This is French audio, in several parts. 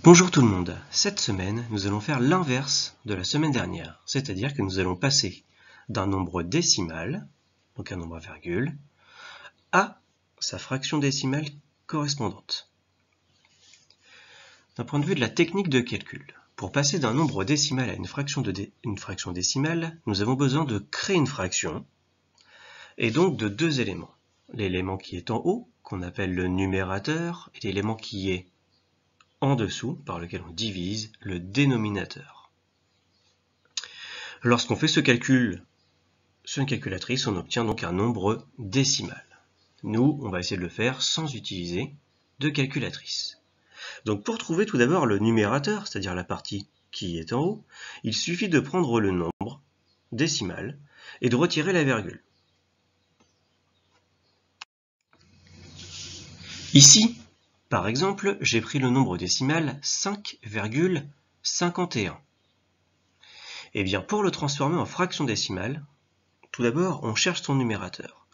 Bonjour tout le monde, cette semaine nous allons faire l'inverse de la semaine dernière, c'est-à-dire que nous allons passer d'un nombre décimal, donc un nombre à virgule, à sa fraction décimale correspondante. D'un point de vue de la technique de calcul, pour passer d'un nombre décimal à une fraction décimale, nous avons besoin de créer une fraction, et donc de deux éléments. L'élément qui est en haut, qu'on appelle le numérateur, et l'élément qui est en dessous, par lequel on divise le dénominateur. Lorsqu'on fait ce calcul sur une calculatrice, on obtient donc un nombre décimal. Nous, on va essayer de le faire sans utiliser de calculatrice. Donc pour trouver tout d'abord le numérateur, c'est-à-dire la partie qui est en haut, il suffit de prendre le nombre décimal et de retirer la virgule. Ici, par exemple, j'ai pris le nombre décimal 5,51. Eh bien, pour le transformer en fraction décimale, tout d'abord, on cherche son numérateur.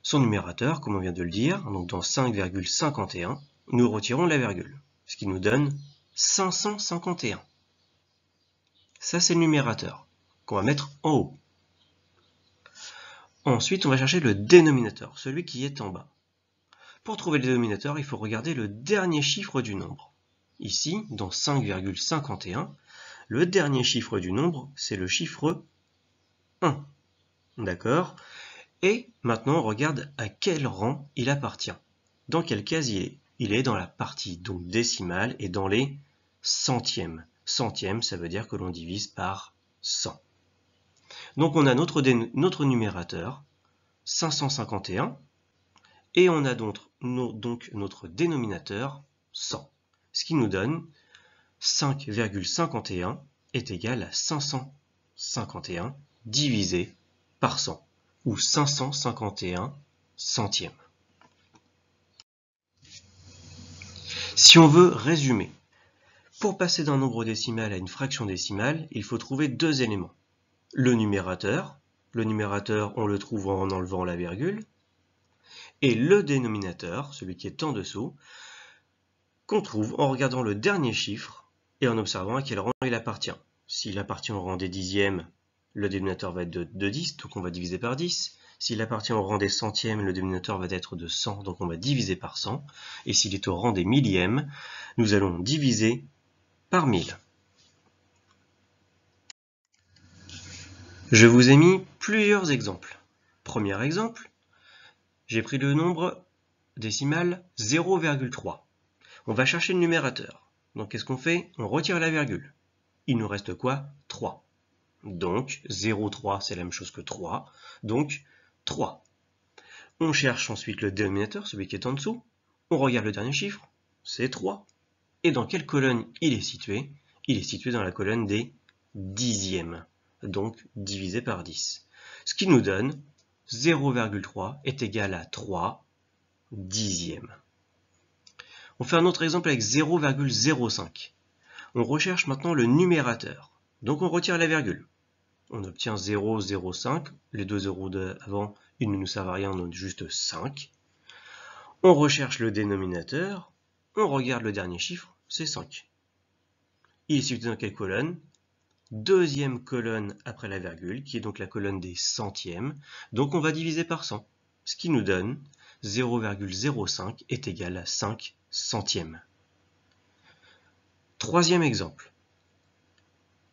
Son numérateur, comme on vient de le dire, donc dans 5,51, nous retirons la virgule, ce qui nous donne 551. Ça, c'est le numérateur qu'on va mettre en haut. Ensuite, on va chercher le dénominateur, celui qui est en bas. Pour trouver le dénominateur, il faut regarder le dernier chiffre du nombre. Ici, dans 5,51, le dernier chiffre du nombre, c'est le chiffre 1. D'accord? Et maintenant, on regarde à quel rang il appartient. Dans quelle case il est? Il est dans la partie donc décimale et dans les centièmes. Centièmes, ça veut dire que l'on divise par 100. Donc on a notre numérateur, 551, et on a donc notre dénominateur, 100. Ce qui nous donne 5,51 est égal à 551 divisé par 100, ou 551 centièmes. Si on veut résumer, pour passer d'un nombre décimal à une fraction décimale, il faut trouver deux éléments. Le numérateur on le trouve en enlevant la virgule, et le dénominateur, celui qui est en dessous, qu'on trouve en regardant le dernier chiffre et en observant à quel rang il appartient. S'il appartient au rang des dixièmes, le dénominateur va être de 10, donc on va diviser par 10. S'il appartient au rang des centièmes, le dénominateur va être de 100, donc on va diviser par 100. Et s'il est au rang des millièmes, nous allons diviser par 1000. Je vous ai mis plusieurs exemples. Premier exemple, j'ai pris le nombre décimal 0,3. On va chercher le numérateur. Donc qu'est-ce qu'on fait? On retire la virgule. Il nous reste quoi? 3. Donc 0,3 c'est la même chose que 3. Donc 3. On cherche ensuite le dénominateur, celui qui est en dessous. On regarde le dernier chiffre, c'est 3. Et dans quelle colonne il est situé? Il est situé dans la colonne des dixièmes. Donc divisé par 10. Ce qui nous donne 0,3 est égal à 3 dixièmes. On fait un autre exemple avec 0,05. On recherche maintenant le numérateur. Donc on retire la virgule. On obtient 0,05. Les deux zéros avant, ils ne nous servent à rien, on a juste 5. On recherche le dénominateur. On regarde le dernier chiffre, c'est 5. Il est situé dans quelle colonne? Deuxième colonne après la virgule, qui est donc la colonne des centièmes. Donc on va diviser par 100, ce qui nous donne 0,05 est égal à 5 centièmes. Troisième exemple,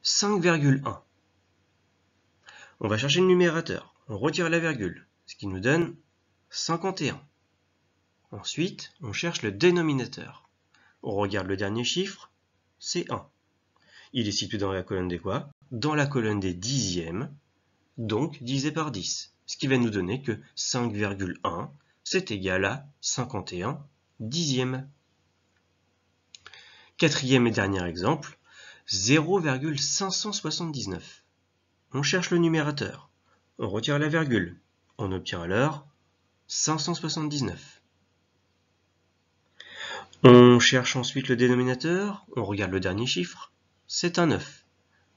5,1. On va chercher le numérateur, on retire la virgule, ce qui nous donne 51. Ensuite, on cherche le dénominateur. On regarde le dernier chiffre, c'est 1. Il est situé dans la colonne des quoi? Dans la colonne des dixièmes, donc divisé par 10. Ce qui va nous donner que 5,1 c'est égal à 51 dixièmes. Quatrième et dernier exemple, 0,579. On cherche le numérateur. On retire la virgule. On obtient alors 579. On cherche ensuite le dénominateur. On regarde le dernier chiffre. C'est un 9.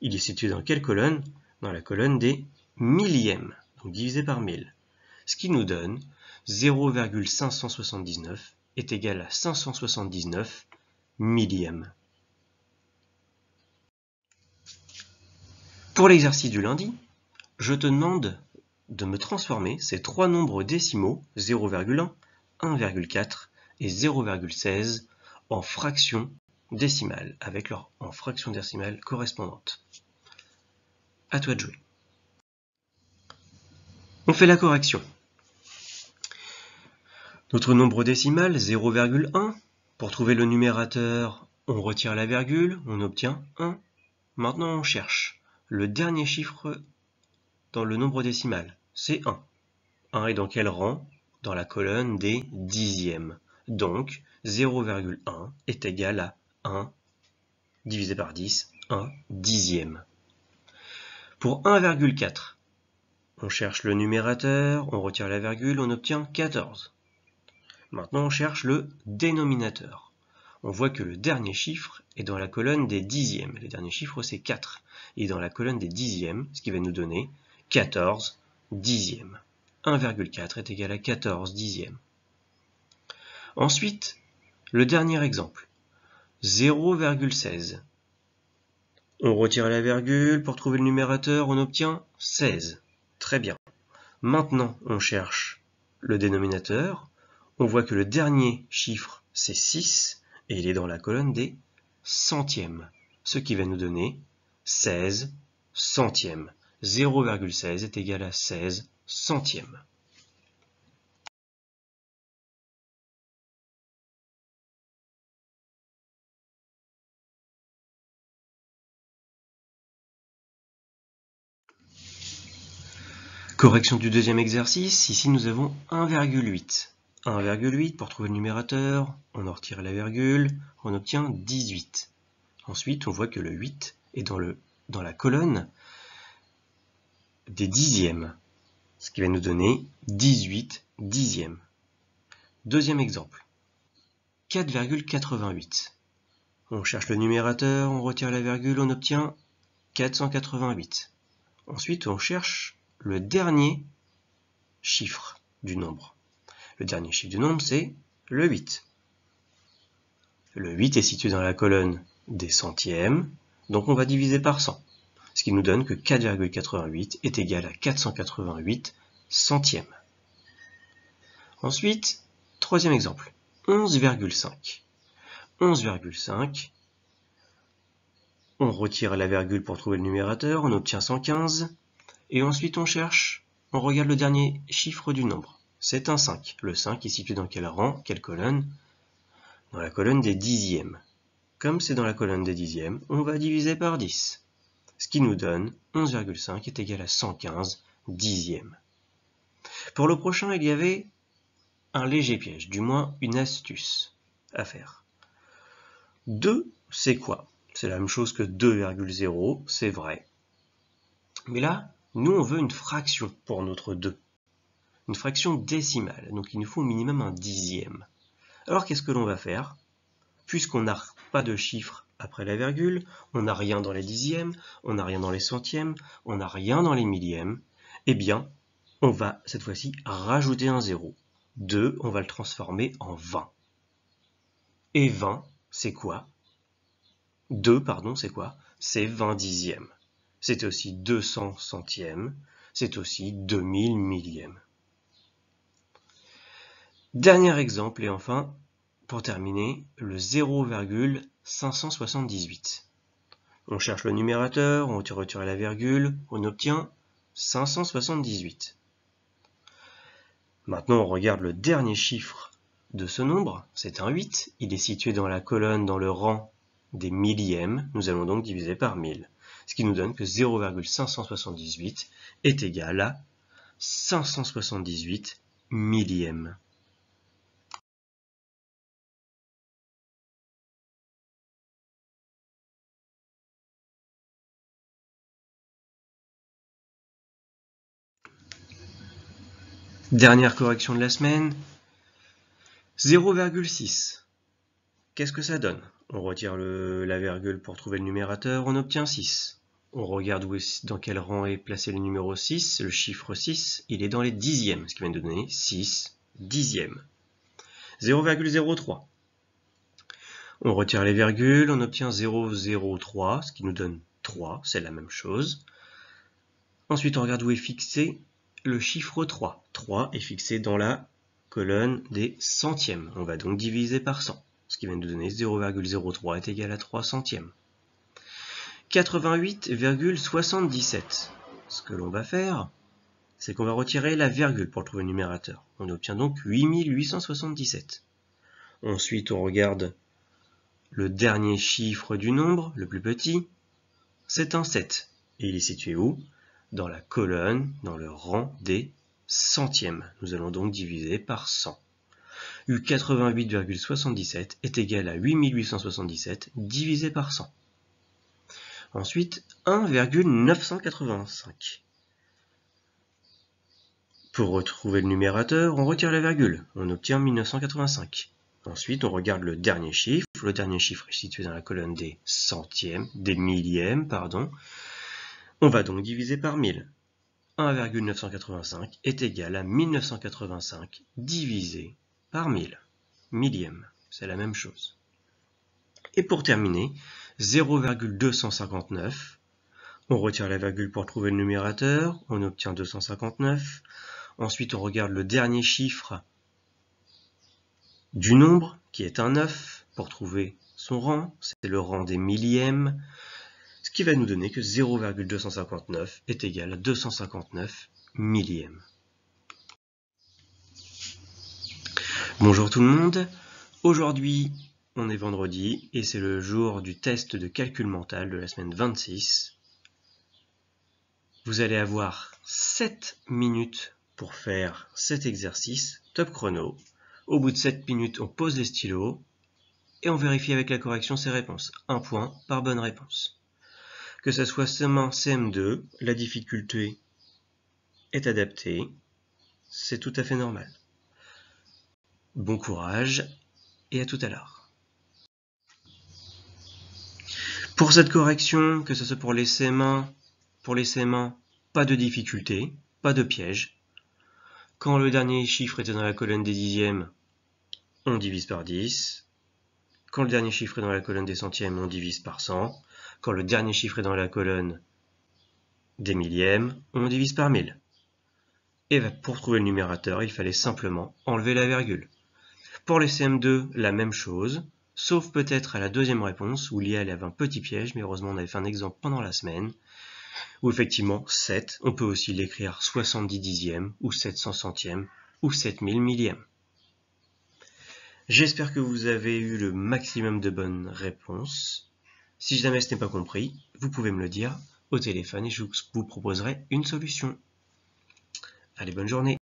Il est situé dans quelle colonne? Dans la colonne des millièmes, donc divisé par 1000. Ce qui nous donne 0,579 est égal à 579 millièmes. Pour l'exercice du lundi, je te demande de me transformer ces trois nombres décimaux, 0,1, 1,4 et 0,16, en fractions décimales, avec leur en fractions décimales correspondantes. À toi de jouer. On fait la correction. Notre nombre décimal, 0,1. Pour trouver le numérateur, on retire la virgule, on obtient 1. Maintenant, on cherche le dernier chiffre dans le nombre décimal, c'est 1. 1 est dans quel rang? Dans la colonne des dixièmes. Donc, 0,1 est égal à 1 divisé par 10, 1 dixième. Pour 1,4, on cherche le numérateur, on retire la virgule, on obtient 14. Maintenant, on cherche le dénominateur. On voit que le dernier chiffre est dans la colonne des dixièmes. Le dernier chiffre, c'est 4. Il est dans la colonne des dixièmes, ce qui va nous donner 14 dixièmes. 1,4 est égal à 14 dixièmes. Ensuite, le dernier exemple, 0,16. On retire la virgule, pour trouver le numérateur, on obtient 16. Très bien. Maintenant, on cherche le dénominateur. On voit que le dernier chiffre, c'est 6, et il est dans la colonne des centièmes, ce qui va nous donner 16 centièmes. 0,16 est égal à 16 centièmes. Correction du deuxième exercice, ici nous avons 1,8. 1,8, pour trouver le numérateur, on en retire la virgule, on obtient 18. Ensuite, on voit que le 8 est dans la colonne des dixièmes, ce qui va nous donner 18 dixièmes. Deuxième exemple, 4,88. On cherche le numérateur, on retire la virgule, on obtient 488. Ensuite, on cherche le dernier chiffre du nombre. Le dernier chiffre du nombre, c'est le 8. Le 8 est situé dans la colonne des centièmes, donc on va diviser par 100, ce qui nous donne que 4,88 est égal à 488 centièmes. Ensuite, troisième exemple, 11,5. 11,5, on retire la virgule pour trouver le numérateur, on obtient 115, et ensuite on cherche, on regarde le dernier chiffre du nombre. C'est un 5. Le 5 est situé dans quel rang, quelle colonne? Dans la colonne des dixièmes. Comme c'est dans la colonne des dixièmes, on va diviser par 10. Ce qui nous donne 11,5 est égal à 115 dixièmes. Pour le prochain, il y avait un léger piège, du moins une astuce à faire. 2, c'est quoi? C'est la même chose que 2,0, c'est vrai. Mais là, nous, on veut une fraction pour notre 2. Une fraction décimale, donc il nous faut au minimum un dixième. Alors qu'est-ce que l'on va faire? Puisqu'on n'a pas de chiffre après la virgule, on n'a rien dans les dixièmes, on n'a rien dans les centièmes, on n'a rien dans les millièmes, eh bien, on va cette fois-ci rajouter un 0. 2, on va le transformer en 20. Et 20, c'est quoi? 2, pardon, c'est quoi? C'est 20 dixièmes. C'est aussi 200 centièmes, c'est aussi 2000 millièmes. Dernier exemple, et enfin, pour terminer, le 0,578. On cherche le numérateur, on retire la virgule, on obtient 578. Maintenant, on regarde le dernier chiffre de ce nombre, c'est un 8. Il est situé dans la colonne, dans le rang des millièmes. Nous allons donc diviser par 1000. Ce qui nous donne que 0,578 est égal à 578 millièmes. Dernière correction de la semaine, 0,6. Qu'est-ce que ça donne? On retire la virgule pour trouver le numérateur, on obtient 6. On regarde dans quel rang est placé le numéro 6, le chiffre 6, il est dans les dixièmes, ce qui va nous donner 6 dixièmes. 0,03. On retire les virgules, on obtient 0,03, ce qui nous donne 3, c'est la même chose. Ensuite, on regarde où est fixé le chiffre 3. 3 est fixé dans la colonne des centièmes. On va donc diviser par 100, ce qui va nous donner 0,03 est égal à 3 centièmes. 88,77. Ce que l'on va faire, c'est qu'on va retirer la virgule pour trouver le numérateur. On obtient donc 8877. Ensuite, on regarde le dernier chiffre du nombre, le plus petit, c'est un 7. Et il est situé où? Dans la colonne, dans le rang des centièmes. Nous allons donc diviser par 100. 88,77 est égal à 8877 divisé par 100. Ensuite, 1,985. Pour retrouver le numérateur, on retire la virgule. On obtient 1985. Ensuite, on regarde le dernier chiffre. Le dernier chiffre est situé dans la colonne des centièmes, des millièmes, pardon. On va donc diviser par 1000. 1,985 est égal à 1985 divisé par 1000. Millième, c'est la même chose. Et pour terminer, 0,259. On retire la virgule pour trouver le numérateur. On obtient 259. Ensuite, on regarde le dernier chiffre du nombre, qui est un 9, pour trouver son rang. C'est le rang des millièmes. Ce qui va nous donner que 0,259 est égal à 259 millièmes. Bonjour tout le monde, aujourd'hui on est vendredi et c'est le jour du test de calcul mental de la semaine 26. Vous allez avoir 7 minutes pour faire cet exercice, top chrono. Au bout de 7 minutes, on pose les stylos et on vérifie avec la correction ses réponses. 1 point par bonne réponse. Que ce soit seulement CM2, la difficulté est adaptée, c'est tout à fait normal. Bon courage et à tout à l'heure. Pour cette correction, que ce soit pour les CM1, pas de difficulté, pas de piège. Quand le dernier chiffre était dans la colonne des dixièmes, on divise par 10. Quand le dernier chiffre est dans la colonne des centièmes, on divise par 100. Quand le dernier chiffre est dans la colonne des millièmes, on divise par 1000. Et pour trouver le numérateur, il fallait simplement enlever la virgule. Pour les CM2, la même chose, sauf peut-être à la deuxième réponse, où l'IA avait un petit piège, mais heureusement on avait fait un exemple pendant la semaine, où effectivement 7, on peut aussi l'écrire 70 dixièmes, ou 700 centièmes, ou 7000 millièmes. J'espère que vous avez eu le maximum de bonnes réponses. Si jamais ce n'est pas compris, vous pouvez me le dire au téléphone et je vous proposerai une solution. Allez, bonne journée!